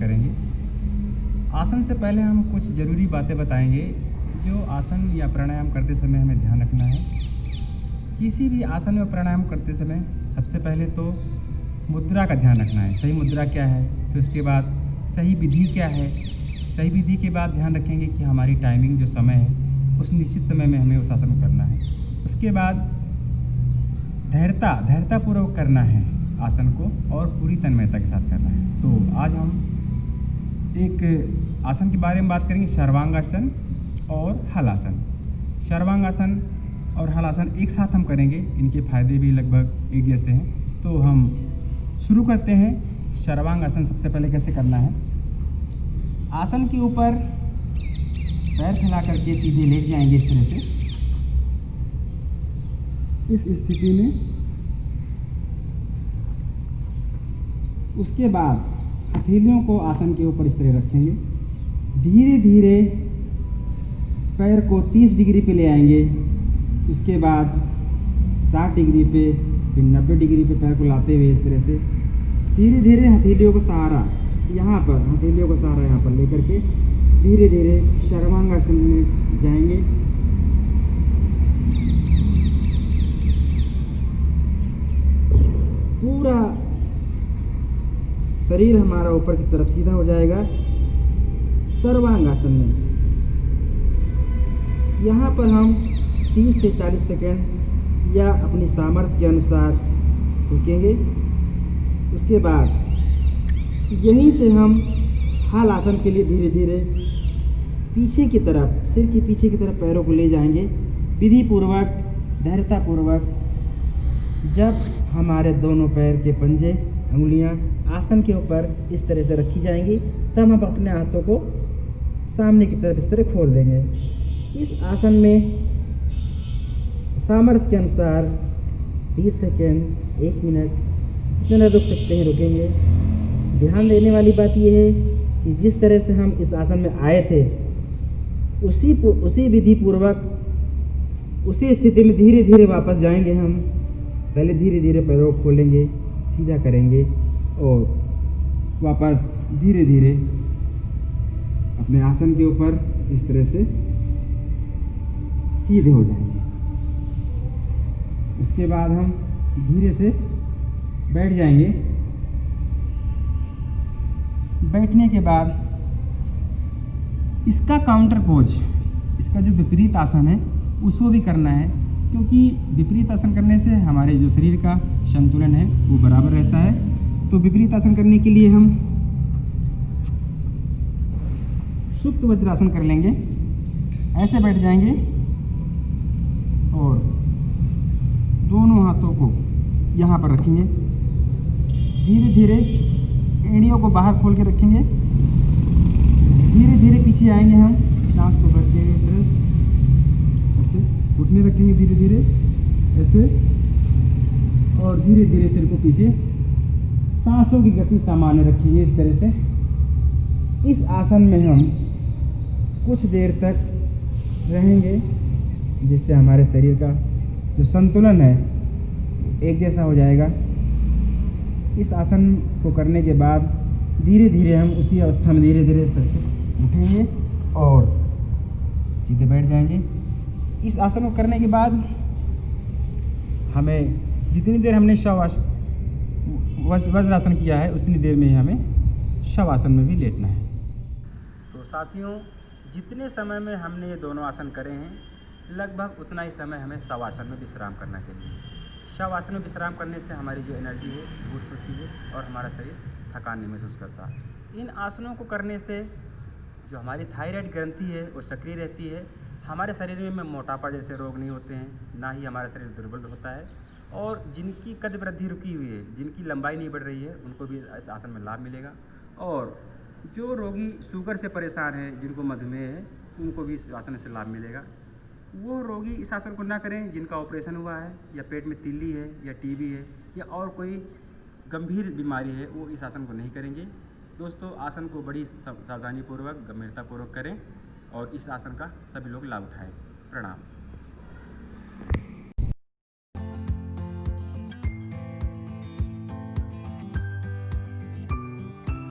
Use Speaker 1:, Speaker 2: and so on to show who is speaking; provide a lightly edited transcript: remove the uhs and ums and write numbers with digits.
Speaker 1: करेंगे। आसन से पहले हम कुछ ज़रूरी बातें बताएंगे जो आसन या प्राणायाम करते समय हमें ध्यान रखना है। किसी भी आसन या प्राणायाम करते समय सबसे पहले तो मुद्रा का ध्यान रखना है। सही मुद्रा क्या है, फिर उसके बाद सही विधि क्या है। सही विधि के बाद ध्यान रखेंगे कि हमारी टाइमिंग जो समय है उस निश्चित समय में हमें उस आसन को करना है। उसके बाद धैर्यतापूर्वक करना है आसन को और पूरी तन्मयता के साथ करना है। तो आज हम एक आसन के बारे में बात करेंगे, सर्वांगासन और हलासन। सर्वांगासन और हलासन एक साथ हम करेंगे, इनके फायदे भी लगभग एक जैसे हैं। तो हम शुरू करते हैं। सर्वांगासन सबसे पहले कैसे करना है। आसन के ऊपर पैर फैला करके सीधे लेट जाएंगे इस तरह से। इस स्थिति में उसके बाद हथेलियों को आसन के ऊपर इस तरह रखेंगे। धीरे धीरे पैर को 30 डिग्री पे ले आएंगे। उसके बाद 60 डिग्री पे, फिर 90 डिग्री पे पैर को लाते हुए इस तरह से धीरे धीरे हथेलियों को सहारा यहाँ पर, हथेलियों को सहारा यहाँ पर लेकर के धीरे धीरे सर्वांगासन में जाएंगे। पूरा शरीर हमारा ऊपर की तरफ सीधा हो जाएगा सर्वांगासन में। यहाँ पर हम 30 से 40 सेकंड या अपनी सामर्थ्य के अनुसार रुकेंगे। उसके बाद यहीं से हम हल आसन के लिए धीरे धीरे पीछे की तरफ, सिर के पीछे की तरफ पैरों को ले जाएंगे विधि पूर्वक, धैर्यतापूर्वक। जब हमारे दोनों पैर के पंजे, अंगुलियां आसन के ऊपर इस तरह से रखी जाएंगी, तब हम अपने हाथों को सामने की तरफ इस तरह खोल देंगे। इस आसन में सामर्थ्य के अनुसार 30 सेकेंड, 1 मिनट जितना रुक सकते हैं रुकेंगे। ध्यान देने वाली बात यह है कि जिस तरह से हम इस आसन में आए थे उसी विधि पूर्वक उसी स्थिति में धीरे धीरे वापस जाएंगे। हम पहले धीरे धीरे पैरों को खोलेंगे, सीधा करेंगे और वापस धीरे धीरे अपने आसन के ऊपर इस तरह से सीधे हो जाएंगे। उसके बाद हम धीरे से बैठ जाएंगे। बैठने के बाद इसका काउंटर पोज, इसका जो विपरीत आसन है उसको भी करना है, क्योंकि विपरीत आसन करने से हमारे जो शरीर का संतुलन है वो बराबर रहता है। तो विपरीत आसन करने के लिए हम सुप्त वज्रासन कर लेंगे। ऐसे बैठ जाएंगे और दोनों हाथों को यहाँ पर रखेंगे। धीरे धीरे एड़ियों को बाहर खोल के रखेंगे। धीरे धीरे पीछे आएंगे, हम सांस को करके ऐसे घुटने रखेंगे धीरे धीरे ऐसे, और धीरे धीरे सिर को पीछे, सांसों की गति सामान्य रखेंगे इस तरह से। इस आसन में हम कुछ देर तक रहेंगे, जिससे हमारे शरीर का जो संतुलन है एक जैसा हो जाएगा। इस आसन को करने के बाद धीरे धीरे हम उसी अवस्था में धीरे धीरे इस तरह से उठेंगे और सीधे बैठ जाएंगे। इस आसन को करने के बाद हमें जितनी देर हमने वज्रासन किया है उतनी देर में ही हमें शवासन में भी लेटना है। तो साथियों, जितने समय में हमने ये दोनों आसन करे हैं लगभग उतना ही समय हमें शवासन में विश्राम करना चाहिए। शवासन में विश्राम करने से हमारी जो एनर्जी है बूस्ट होती है और हमारा शरीर थकान नहीं महसूस करता। इन आसनों को करने से जो हमारी थायराइड ग्रंथि है वो सक्रिय रहती है। हमारे शरीर में मोटापा जैसे रोग नहीं होते हैं, ना ही हमारा शरीर दुर्बल होता है। और जिनकी कद वृद्धि रुकी हुई है, जिनकी लंबाई नहीं बढ़ रही है, उनको भी इस आसन में लाभ मिलेगा। और जो रोगी शुगर से परेशान है, जिनको मधुमेह है, उनको भी इस आसन से लाभ मिलेगा। वो रोगी इस आसन को ना करें जिनका ऑपरेशन हुआ है, या पेट में तिल्ली है, या टीबी है, या और कोई गंभीर बीमारी है, वो इस आसन को नहीं करेंगे। दोस्तों, आसन को बड़ी सावधानीपूर्वक, गंभीरतापूर्वक करें और इस आसन का सभी लोग लाभ उठाएं। प्रणाम।